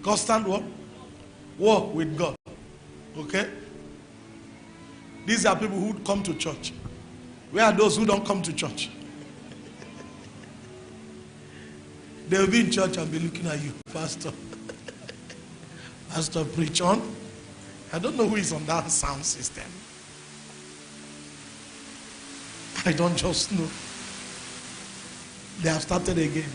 Constant what? Walk with God. Okay? These are people who come to church. Where are those who don't come to church? They will be in church and be looking at you, Pastor. Pastor, preach on. I don't know who is on that sound system. I don't just know. They have started again.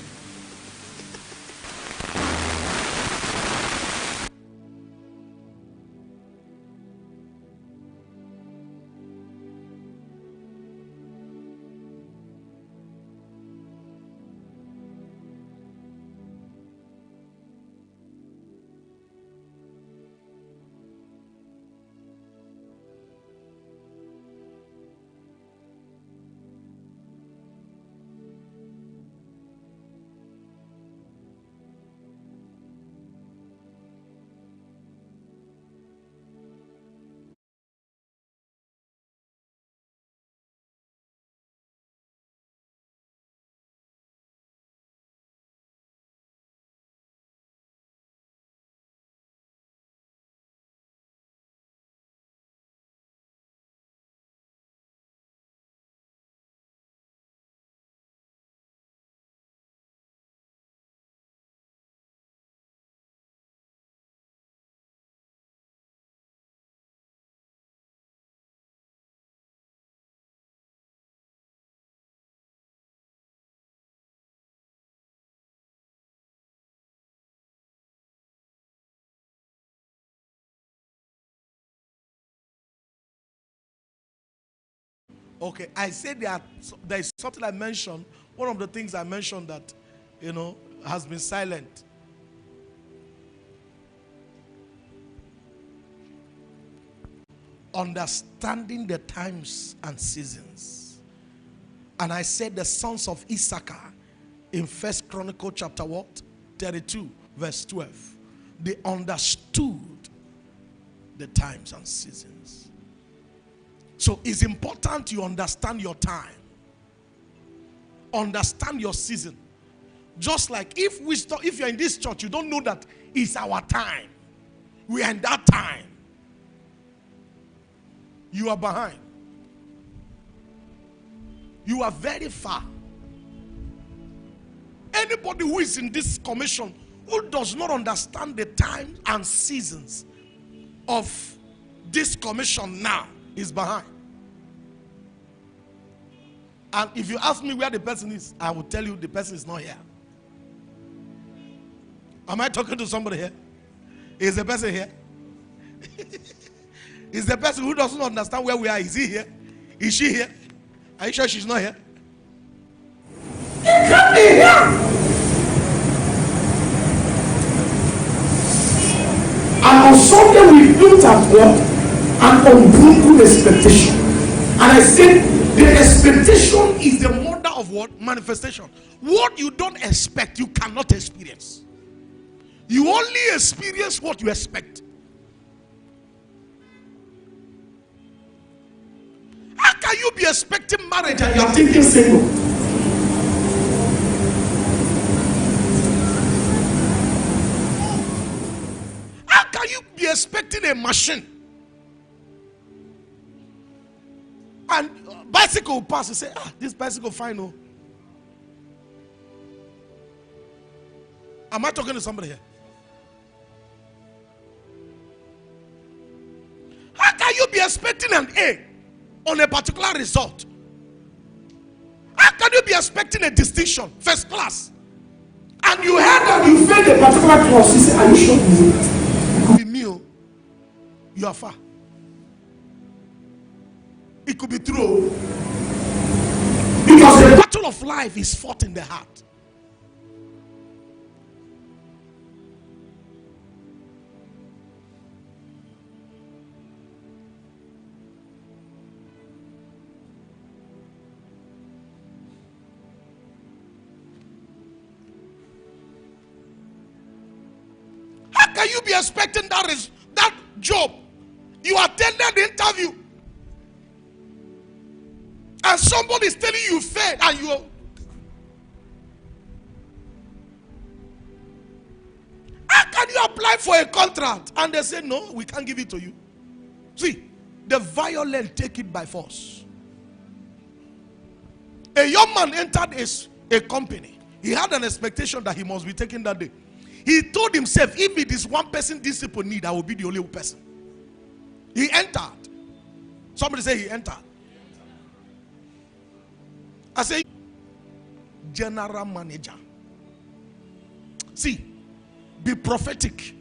Okay, I said there is something I mentioned. One of the things I mentioned that, has been silent. Understanding the times and seasons. And I said the sons of Issachar in 1 Chronicle chapter 32 verse 12. They understood the times and seasons. So it's important you understand your time. Understand your season. Just like if you're in this church, you don't know that it's our time. We are in that time. You are behind. You are very far. Anybody who is in this commission who does not understand the time and seasons of this commission now is behind. And if you ask me where the person is, I will tell you the person is not here. Am I talking to somebody here? Is the person here? Is the person who doesn't understand where we are? Is he here? Is she here? Are you sure she's not here? He can't be here. And on Sunday we built at work an unbroken expectation. And I said the expectation is the mother of what? Manifestation. What you don't expect, you cannot experience. You only experience what you expect. How can you be expecting marriage and you are thinking single? How can you be expecting a machine and bicycle will pass and say, this bicycle fine? Oh. Am I talking to somebody here? How can you be expecting an A on a particular result? How can you be expecting a distinction, first class, and you heard that you failed a particular class? You say, are you sure? It could be me. You are far. It could be true. Because the battle of life is fought in the heart. How can you be expecting that job? You attended the interview and somebody is telling you failed and you. How can you apply for a contract and they say, no, we can't give it to you. See, the violent take it by force. A young man entered a company. He had an expectation that he must be taken that day. He told himself, if it is one person these people need, I will be the only person. He entered. Somebody say he entered. I say, general manager. See, be prophetic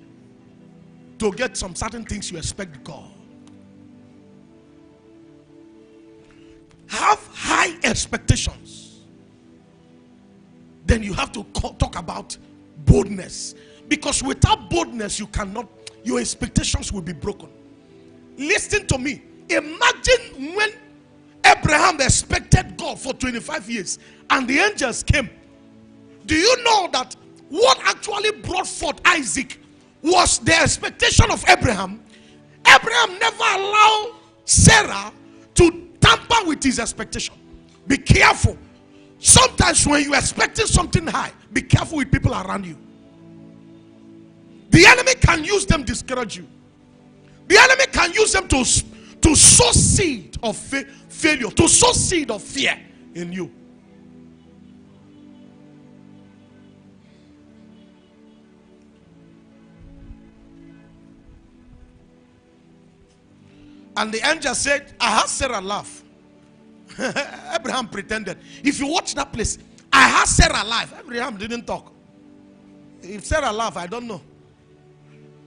to get some certain things you expect God. Have high expectations. Then you have to talk about boldness. Because without boldness, you cannot, your expectations will be broken. Listen to me. Imagine when Abraham expected God for 25 years and the angels came. Do you know that what actually brought forth Isaac was the expectation of Abraham? Abraham never allowed Sarah to tamper with his expectation. Be careful. Sometimes when you're expecting something high, be careful with people around you. The enemy can use them to discourage you. The enemy can use them to sow seed of failure, to sow seed of fear in you. And the angel said, I had Sarah laugh. Abraham pretended. If you watch that place, I had Sarah laugh. Abraham didn't talk. If Sarah laugh, I don't know.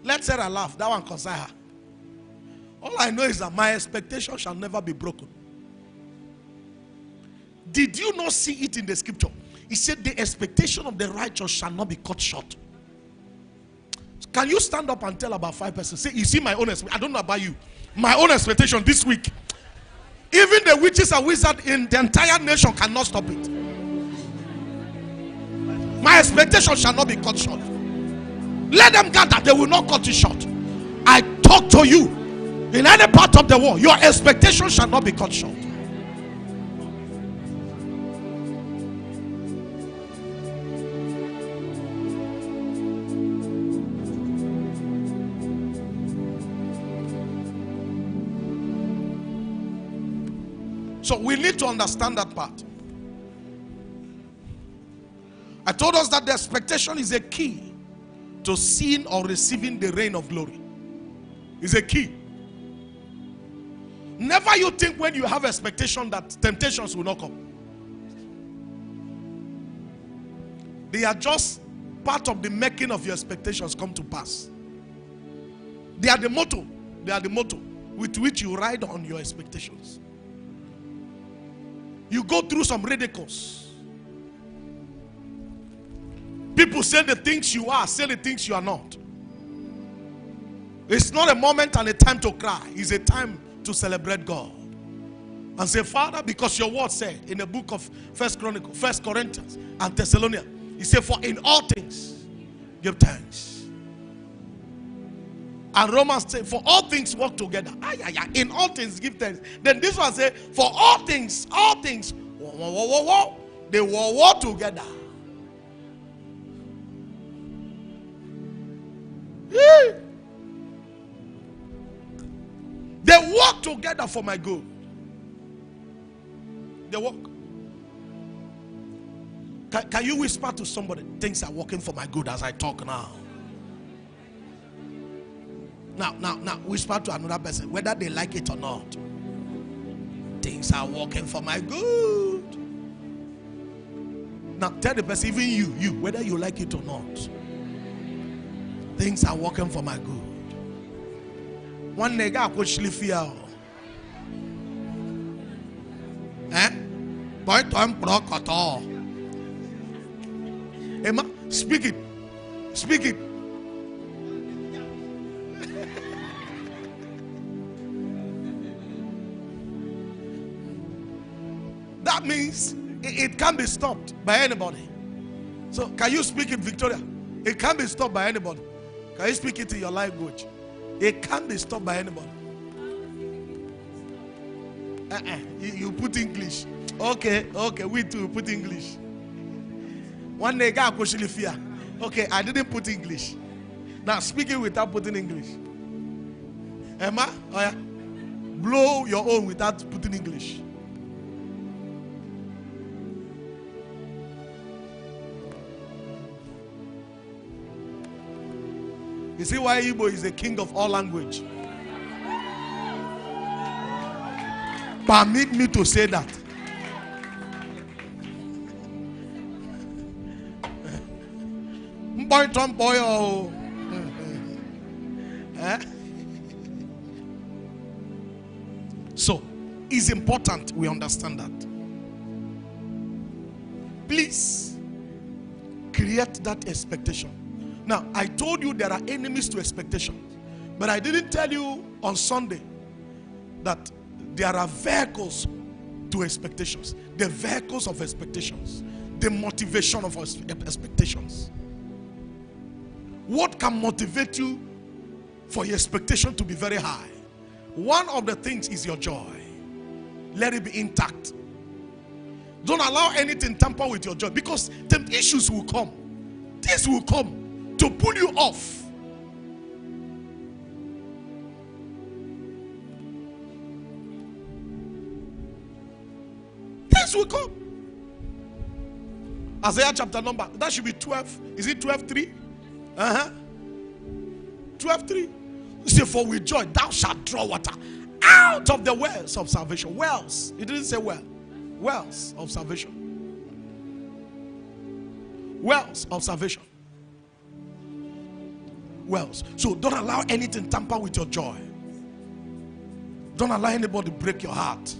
Let Sarah laugh. That one concern her. All I know is that my expectation shall never be broken. Did you not see it in the scripture? He said the expectation of the righteous shall not be cut short. Can you stand up and tell about 5 persons? Say, you see my own expectation. I don't know about you. My own expectation this week. Even the witches and wizards in the entire nation cannot stop it. My expectation shall not be cut short. Let them gather, they will not cut it short. I talk to you. In any part of the world, your expectation shall not be cut short. So we need to understand that part. I told us that the expectation is a key to seeing or receiving the reign of glory. It's a key. Never you think when you have expectation that temptations will not come. They are just part of the making of your expectations come to pass. They are the motto. They are the motto with which you ride on your expectations. You go through some radicals. People say the things you are, say the things you are not. It's not a moment and a time to cry. It's a time to celebrate God. And say, Father, because your word said in the book of First Corinthians and Thessalonians, he said, for in all things, give thanks. And Romans say, for all things work together. In all things, give thanks. Then this one say, for all things, they work together. They work together for my good. They work. Can you whisper to somebody, things are working for my good as I talk now? Now, whisper to another person, whether they like it or not. Things are working for my good. Now, tell the person, even you, whether you like it or not. Things are working for my good. One nigga could sleep here. Boy, time broke at all. Emma, speak it. Speak it. That means it can't be stopped by anybody. So, can you speak it, Victoria? It can't be stopped by anybody. Can you speak it in your language? It can't be stopped by anybody. You put English. Okay, we too put English. One day, guy fear. Okay, I didn't put English. Now speaking without putting English. Emma, oh yeah. Blow your own without putting English. You see why Igbo is the king of all language? Permit me to say that. So, it's important we understand that. Please create that expectation. Now, I told you there are enemies to expectation, but I didn't tell you on Sunday that there are vehicles to expectations. The vehicles of expectations, the motivation of expectations. What can motivate you for your expectation to be very high? One of the things is your joy. Let it be intact. Don't allow anything tamper with your joy, because the issues will come. This will come to pull you off. This will come. Isaiah chapter number, that should be 12. Is it 12:3? 12:3. You say, for with joy thou shalt draw water out of the wells of salvation. Wells. It didn't say well. Wells of salvation. Wells of salvation. Wells. So don't allow anything tamper with your joy. Don't allow anybody break your heart.